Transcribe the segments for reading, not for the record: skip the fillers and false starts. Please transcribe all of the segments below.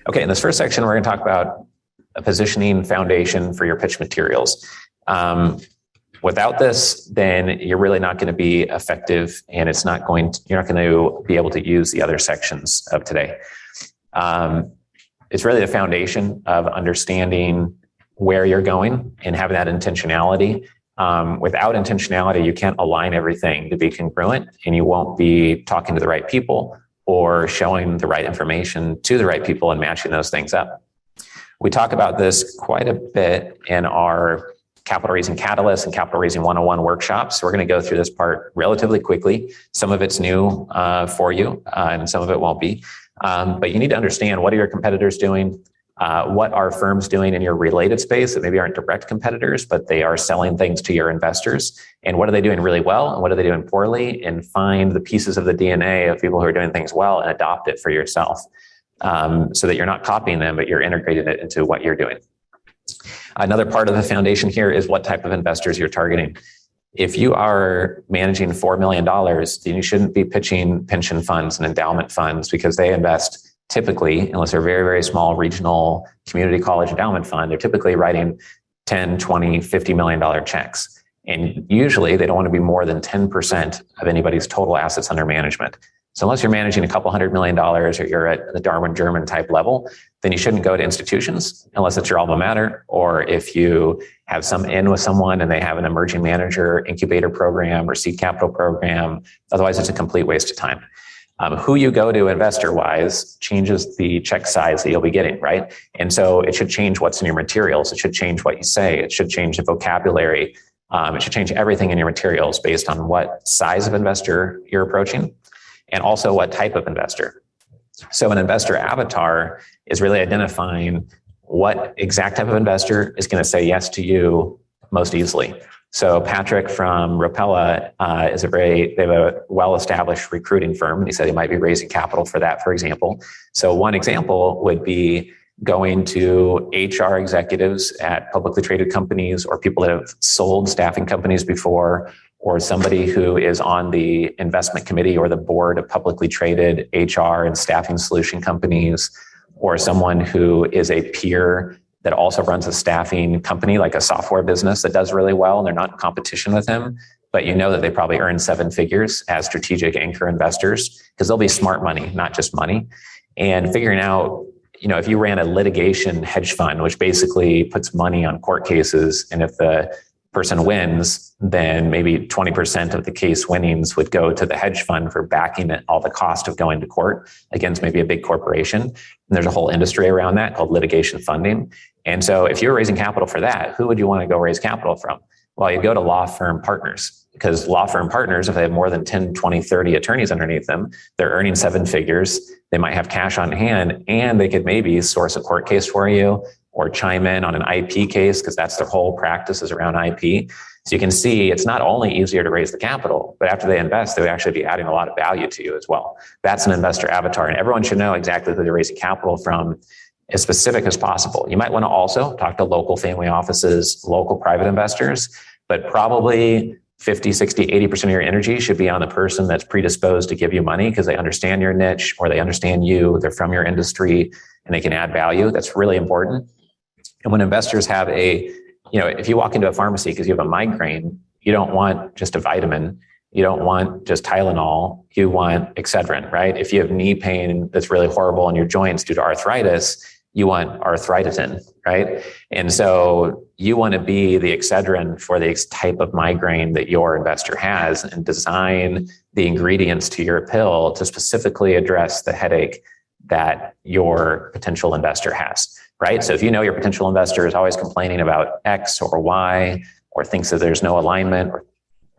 Okay, in this first section, we're going to talk about a positioning foundation for your pitch materials. Without this, then you're really not going to be effective, and you're not going to be able to use the other sections of today. It's really the foundation of understanding where you're going and having that intentionality. Without intentionality, you can't align everything to be congruent, and you won't be talking to the right people or showing the right information to the right people and matching those things up. We talk about this quite a bit in our Capital Raising Catalyst and Capital Raising 101 workshops. So we're going to go through this part relatively quickly. Some of it's new for you, and some of it won't be. But you need to understand, what are your competitors doing? What are firms doing in your related space that maybe aren't direct competitors, but they are selling things to your investors? And what are they doing really well, and what are they doing poorly? And find the pieces of the DNA of people who are doing things well and adopt it for yourself, so that you're not copying them, but you're integrating it into what you're doing. Another part of the foundation here is what type of investors you're targeting. If you are managing $4 million, then you shouldn't be pitching pension funds and endowment funds, because they invest typically, unless they're very, very small regional community college endowment fund, they're typically writing 10, 20, $50 million checks. And usually they don't want to be more than 10% of anybody's total assets under management. So unless you're managing a couple $100 million or you're at the Darwin German type level, then you shouldn't go to institutions unless it's your alma mater, or if you have some in with someone and they have an emerging manager incubator program or seed capital program. Otherwise, it's a complete waste of time. Who you go to investor-wise changes the check size that you'll be getting, right? And so it should change what's in your materials. It should change what you say. It should change the vocabulary. It should change everything in your materials based on what size of investor you're approaching, and also what type of investor. So an investor avatar is really identifying what exact type of investor is going to say yes to you most easily. So Patrick from Rapella they have a well-established recruiting firm, and he said he might be raising capital for that, for example. So one example would be going to HR executives at publicly traded companies, or people that have sold staffing companies before, or somebody who is on the investment committee or the board of publicly traded HR and staffing solution companies, or someone who is a peer that also runs a staffing company, like a software business that does really well, and they're not in competition with them, but you know that they probably earn 7 figures as strategic anchor investors, because they'll be smart money, not just money. And figuring out, if you ran a litigation hedge fund, which basically puts money on court cases, and if the person wins, then maybe 20% of the case winnings would go to the hedge fund for backing it, all the cost of going to court against maybe a big corporation. And there's a whole industry around that called litigation funding. And so if you're raising capital for that, who would you want to go raise capital from? Well, you go to law firm partners, because law firm partners, if they have more than 10, 20, 30 attorneys underneath them, they're earning 7 figures. They might have cash on hand, and they could maybe source a court case for you, or chime in on an IP case, because that's their whole practice is around IP. So you can see it's not only easier to raise the capital, but after they invest, they would actually be adding a lot of value to you as well. That's an investor avatar, and everyone should know exactly who they're raising capital from, as specific as possible. You might want to also talk to local family offices, local private investors, but probably 50, 60, 80% of your energy should be on the person that's predisposed to give you money, because they understand your niche, or they understand you, they're from your industry, and they can add value. That's really important. And when investors have if you walk into a pharmacy because you have a migraine, you don't want just a vitamin. You don't want just Tylenol. You want Excedrin, right? If you have knee pain that's really horrible in your joints due to arthritis, you want arthrititin, right? And so you want to be the Excedrin for the type of migraine that your investor has, and design the ingredients to your pill to specifically address the headache that your potential investor has, right? So if you know your potential investor is always complaining about X or Y, or thinks that there's no alignment, or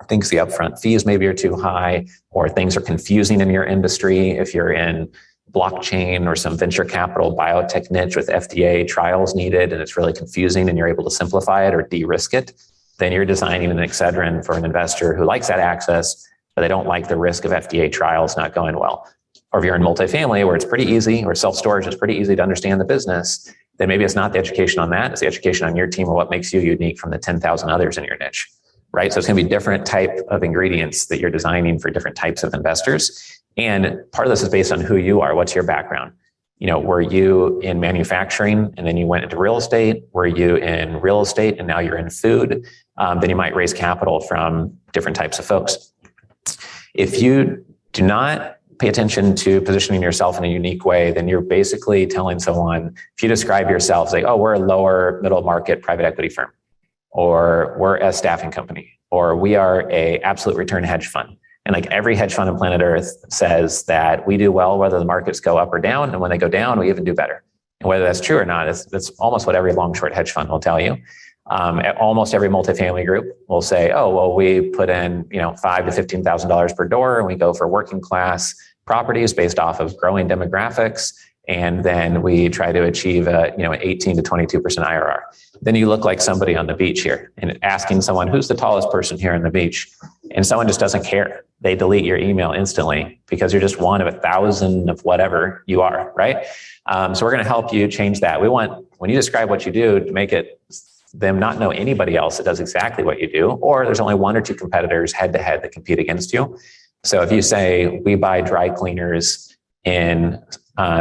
thinks the upfront fees maybe are too high, or things are confusing in your industry, if you're in blockchain or some venture capital biotech niche with FDA trials needed, and it's really confusing and you're able to simplify it or de-risk it, then you're designing an Excedrin for an investor who likes that access, but they don't like the risk of FDA trials not going well. Or if you're in multifamily where it's pretty easy, or self-storage is pretty easy to understand the business, then maybe it's not the education on that, it's the education on your team or what makes you unique from the 10,000 others in your niche, right? So it's going to be different type of ingredients that you're designing for different types of investors. And part of this is based on who you are. What's your background? were you in manufacturing and then you went into real estate? Were you in real estate and now you're in food? Then you might raise capital from different types of folks. If you do not pay attention to positioning yourself in a unique way, then you're basically telling someone, if you describe yourself, like, oh, we're a lower middle market private equity firm, or we're a staffing company, or we are a absolute return hedge fund. And like every hedge fund on planet Earth says that we do well whether the markets go up or down, and when they go down, we even do better. And whether that's true or not, that's almost what every long short hedge fund will tell you. Almost every multifamily group will say, oh, well, we put in $5,000 to $15,000 per door, and we go for working class properties based off of growing demographics, and then we try to achieve an 18 to 22% IRR. Then you look like somebody on the beach here, and asking someone, who's the tallest person here on the beach? And someone just doesn't care. They delete your email instantly because you're just one of 1,000 of whatever you are, right? So we're going to help you change that. We want, when you describe what you do, to make it them not know anybody else that does exactly what you do, or there's only one or two competitors head to head that compete against you. So if you say, we buy dry cleaners in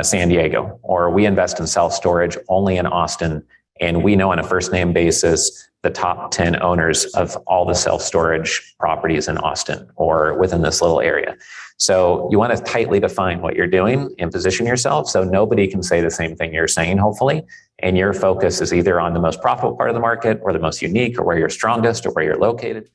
San Diego, or we invest in self-storage only in Austin, and we know on a first name basis the top 10 owners of all the self-storage properties in Austin or within this little area. So you want to tightly define what you're doing and position yourself so nobody can say the same thing you're saying, hopefully. And your focus is either on the most profitable part of the market or the most unique or where you're strongest or where you're located.